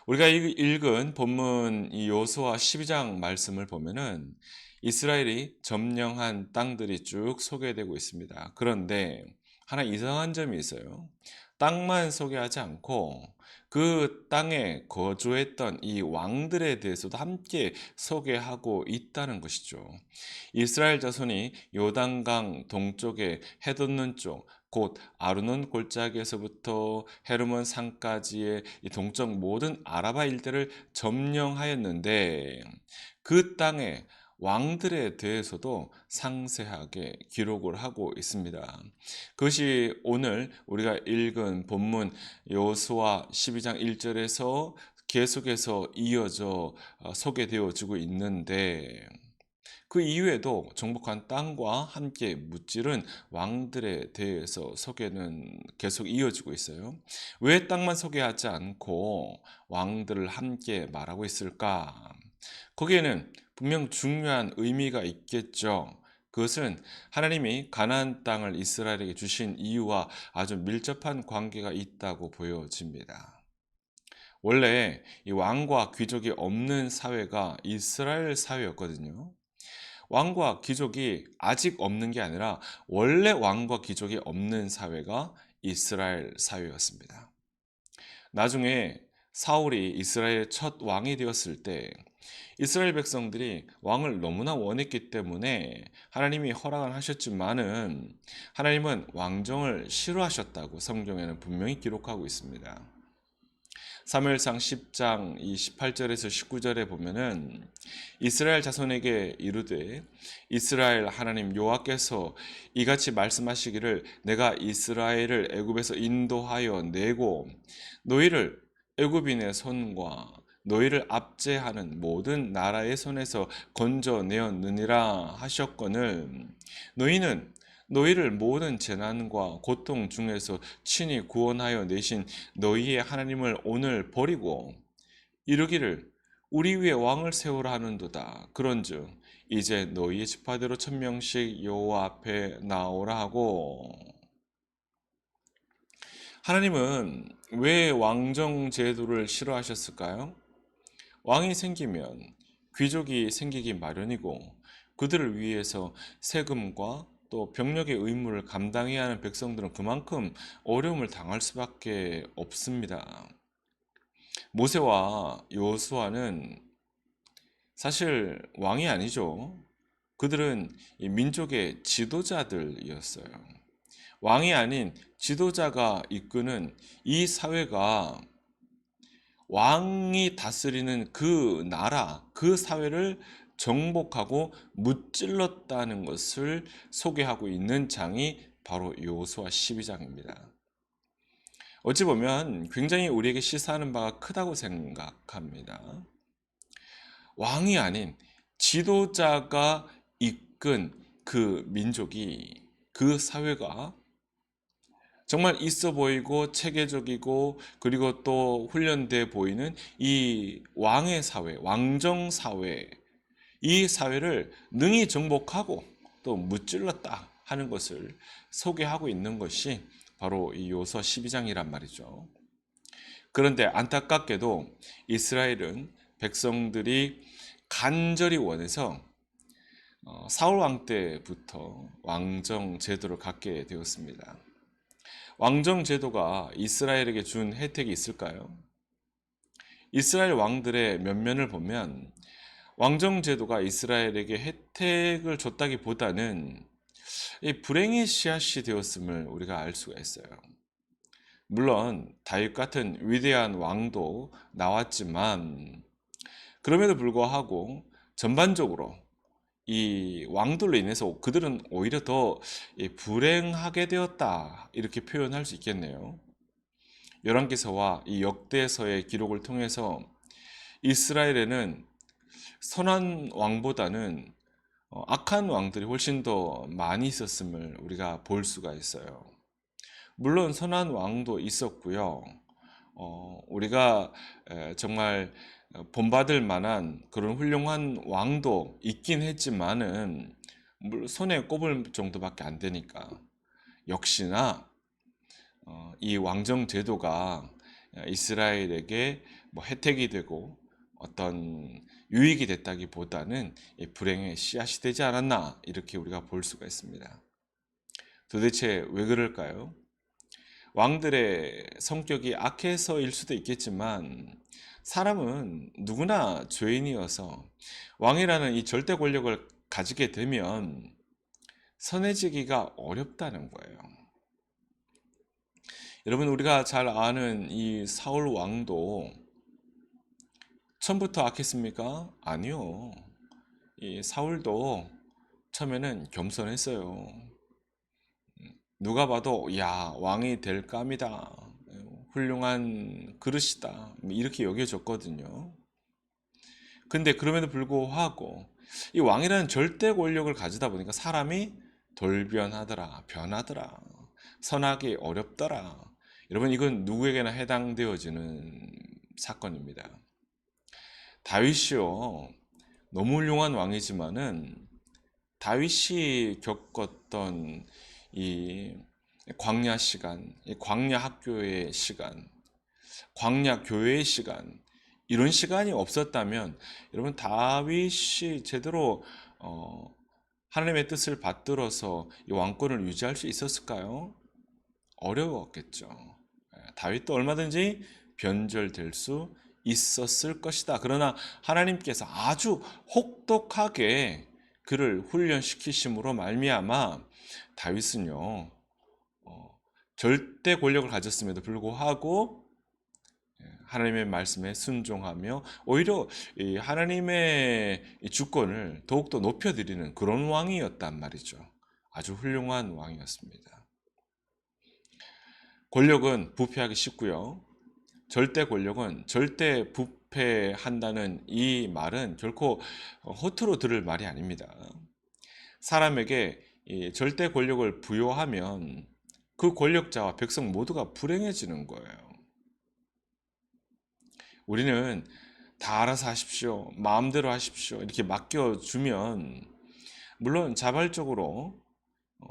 우리가 읽은 본문 이 여호수아 12장 말씀을 보면은 이스라엘이 점령한 땅들이 쭉 소개되고 있습니다. 그런데 하나 이상한 점이 있어요. 땅만 소개하지 않고 그 땅에 거주했던 이 왕들에 대해서도 함께 소개하고 있다는 것이죠. 이스라엘 자손이 요단강 동쪽에 해돋는 쪽, 곧 아르논 골짜기에서부터 헤르몬 산까지의 이 동쪽 모든 아라바 일대를 점령하였는데 그 땅의 왕들에 대해서도 상세하게 기록을 하고 있습니다. 그것이 오늘 우리가 읽은 본문 여호수아 12장 1절에서 계속해서 이어져 소개되어지고 있는데 그 이후에도 정복한 땅과 함께 무찌른 왕들에 대해서 소개는 계속 이어지고 있어요. 왜 땅만 소개하지 않고 왕들을 함께 말하고 있을까? 거기에는 분명 중요한 의미가 있겠죠. 그것은 하나님이 가나안 땅을 이스라엘에게 주신 이유와 아주 밀접한 관계가 있다고 보여집니다. 원래 이 왕과 귀족이 없는 사회가 이스라엘 사회였거든요. 왕과 귀족이 아직 없는 게 아니라 원래 왕과 귀족이 없는 사회가 이스라엘 사회였습니다. 나중에 사울이 이스라엘의 첫 왕이 되었을 때 이스라엘 백성들이 왕을 너무나 원했기 때문에 하나님이 허락을 하셨지만은 하나님은 왕정을 싫어하셨다고 성경에는 분명히 기록하고 있습니다. 사무엘상 10장 이 18절에서 19절에 보면은 이스라엘 자손에게 이르되 이스라엘 하나님 여호와께서 이같이 말씀하시기를 내가 이스라엘을 애굽에서 인도하여 내고 너희를 애굽인의 손과 너희를 압제하는 모든 나라의 손에서 건져내었느니라 하셨거늘 너희는 너희를 모든 재난과 고통 중에서 친히 구원하여 내신 너희의 하나님을 오늘 버리고 이르기를 우리 위에 왕을 세우라 하는도다. 그런즉 이제 너희의 지파대로 1000명씩 여호와 앞에 나오라 하고 하나님은 왜 왕정 제도를 싫어하셨을까요? 왕이 생기면 귀족이 생기기 마련이고 그들을 위해서 세금과 또 병력의 의무를 감당해야 하는 백성들은 그만큼 어려움을 당할 수밖에 없습니다. 모세와 여호수아는 사실 왕이 아니죠. 그들은 이 민족의 지도자들이었어요. 왕이 아닌 지도자가 이끄는 이 사회가 왕이 다스리는 그 나라, 그 사회를 정복하고 무찔렀다는 것을 소개하고 있는 장이 바로 여호수아 12장입니다. 어찌 보면 굉장히 우리에게 시사하는 바가 크다고 생각합니다. 왕이 아닌 지도자가 이끈 그 민족이, 그 사회가 정말 있어 보이고 체계적이고 그리고 또 훈련돼 보이는 이 왕의 사회, 왕정 사회, 이 사회를 능히 정복하고 또 무찔렀다 하는 것을 소개하고 있는 것이 바로 이 요서 12장이란 말이죠. 그런데 안타깝게도 이스라엘은 백성들이 간절히 원해서 사울 왕 때부터 왕정 제도를 갖게 되었습니다. 왕정 제도가 이스라엘에게 준 혜택이 있을까요? 이스라엘 왕들의 면면을 보면 왕정 제도가 이스라엘에게 혜택을 줬다기보다는 이 불행의 씨앗이 되었음을 우리가 알 수가 있어요. 물론 다윗 같은 위대한 왕도 나왔지만 그럼에도 불구하고 전반적으로 이 왕들로 인해서 그들은 오히려 더 불행하게 되었다 이렇게 표현할 수 있겠네요. 열왕기서와 이 역대서의 기록을 통해서 이스라엘에는 선한 왕보다는 악한 왕들이 훨씬 더 많이 있었음을 우리가 볼 수가 있어요. 물론 선한 왕도 있었고요. 우리가 정말 본받을 만한 그런 훌륭한 왕도 있긴 했지만은 손에 꼽을 정도밖에 안 되니까 역시나 이 왕정 제도가 이스라엘에게 뭐 혜택이 되고 어떤 유익이 됐다기보다는 이 불행의 씨앗이 되지 않았나 이렇게 우리가 볼 수가 있습니다. 도대체 왜 그럴까요? 왕들의 성격이 악해서일 수도 있겠지만 사람은 누구나 죄인이어서 왕이라는 이 절대 권력을 가지게 되면 선해지기가 어렵다는 거예요. 여러분 우리가 잘 아는 이 사울 왕도 처음부터 악했습니까? 아니요. 이 사울도 처음에는 겸손했어요. 누가 봐도 야 왕이 될 감이다. 훌륭한 그릇이다. 이렇게 여겨졌거든요. 근데 그럼에도 불구하고 이 왕이라는 절대 권력을 가지다 보니까 사람이 돌변하더라, 변하더라, 선하기 어렵더라. 여러분 이건 누구에게나 해당되어지는 사건입니다. 다윗이요, 너무 훌륭한 왕이지만은 다윗이 겪었던 이 광야 시간, 이 광야 학교의 시간, 광야 교회의 시간, 이런 시간이 없었다면 여러분 다윗이 제대로 하나님의 뜻을 받들어서 이 왕권을 유지할 수 있었을까요? 어려웠겠죠. 다윗도 얼마든지 변절될 수 있었을 것이다. 그러나 하나님께서 아주 혹독하게 그를 훈련시키심으로 말미암아 다윗은요 절대 권력을 가졌음에도 불구하고 하나님의 말씀에 순종하며 오히려 이 하나님의 이 주권을 더욱더 높여드리는 그런 왕이었단 말이죠. 아주 훌륭한 왕이었습니다. 권력은 부패하기 쉽고요. 절대 권력은 절대 부패한다는 이 말은 결코 허투루 들을 말이 아닙니다. 사람에게 이 절대 권력을 부여하면 그 권력자와 백성 모두가 불행해지는 거예요. 우리는 다 알아서 하십시오, 마음대로 하십시오 이렇게 맡겨주면 물론 자발적으로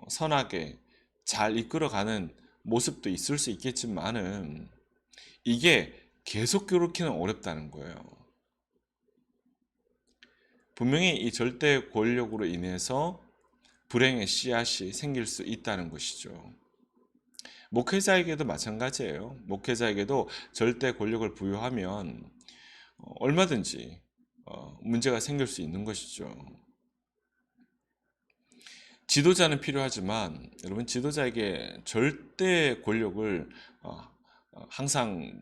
선하게 잘 이끌어가는 모습도 있을 수 있겠지만은 이게 계속 그렇게는 어렵다는 거예요. 분명히 이 절대 권력으로 인해서 불행의 씨앗이 생길 수 있다는 것이죠. 목회자에게도 마찬가지예요. 목회자에게도 절대 권력을 부여하면 얼마든지 문제가 생길 수 있는 것이죠. 지도자는 필요하지만 여러분 지도자에게 절대 권력을 항상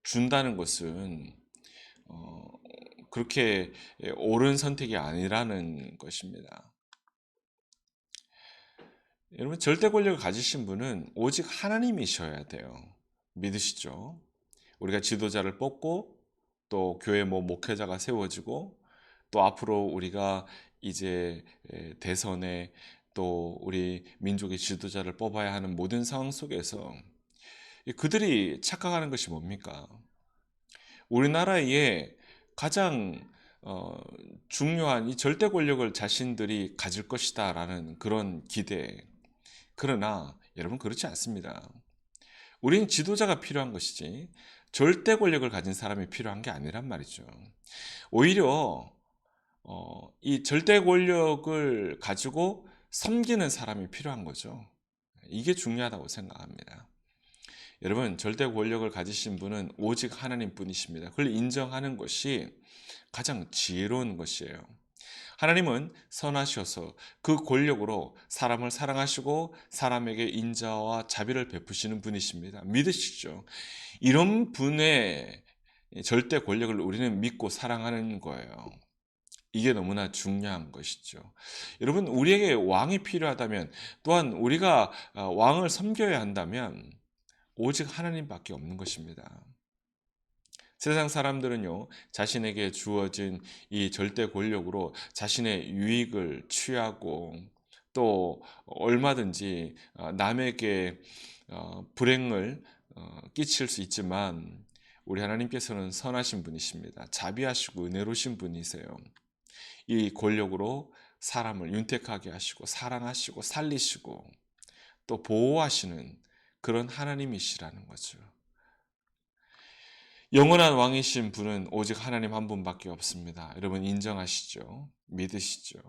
준다는 것은 그렇게 옳은 선택이 아니라는 것입니다. 여러분 절대 권력을 가지신 분은 오직 하나님이셔야 돼요. 믿으시죠? 우리가 지도자를 뽑고 또 교회 목회자가 세워지고 또 앞으로 우리가 이제 대선에 또 우리 민족의 지도자를 뽑아야 하는 모든 상황 속에서 그들이 착각하는 것이 뭡니까? 우리나라에 가장 중요한 이 절대 권력을 자신들이 가질 것이다 라는 그런 기대. 그러나 여러분 그렇지 않습니다. 우리는 지도자가 필요한 것이지 절대 권력을 가진 사람이 필요한 게 아니란 말이죠. 오히려 이 절대 권력을 가지고 섬기는 사람이 필요한 거죠. 이게 중요하다고 생각합니다. 여러분 절대 권력을 가지신 분은 오직 하나님 뿐이십니다. 그걸 인정하는 것이 가장 지혜로운 것이에요. 하나님은 선하셔서 그 권력으로 사람을 사랑하시고 사람에게 인자와 자비를 베푸시는 분이십니다. 믿으시죠? 이런 분의 절대 권력을 우리는 믿고 사랑하는 거예요. 이게 너무나 중요한 것이죠. 여러분 우리에게 왕이 필요하다면 또한 우리가 왕을 섬겨야 한다면 오직 하나님밖에 없는 것입니다. 세상 사람들은요, 자신에게 주어진 이 절대 권력으로 자신의 유익을 취하고 또 얼마든지 남에게 불행을 끼칠 수 있지만 우리 하나님께서는 선하신 분이십니다. 자비하시고 은혜로우신 분이세요. 이 권력으로 사람을 윤택하게 하시고 사랑하시고 살리시고 또 보호하시는 그런 하나님이시라는 거죠. 영원한 왕이신 분은 오직 하나님 한 분밖에 없습니다. 여러분 인정하시죠? 믿으시죠?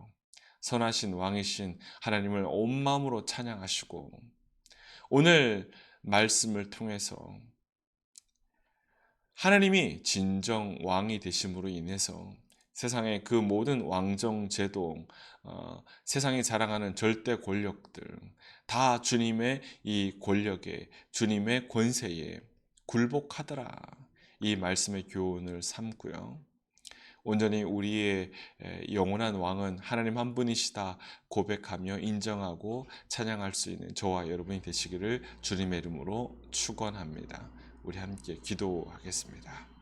선하신 왕이신 하나님을 온 마음으로 찬양하시고 오늘 말씀을 통해서 하나님이 진정 왕이 되심으로 인해서 세상의 그 모든 왕정 제도, 세상이 자랑하는 절대 권력들 다 주님의 이 권력에, 주님의 권세에 굴복하더라. 이 말씀의 교훈을 삼고요. 온전히 우리의 영원한 왕은 하나님 한 분이시다 고백하며 인정하고 찬양할 수 있는 저와 여러분이 되시기를 주님의 이름으로 축원합니다. 우리 함께 기도하겠습니다.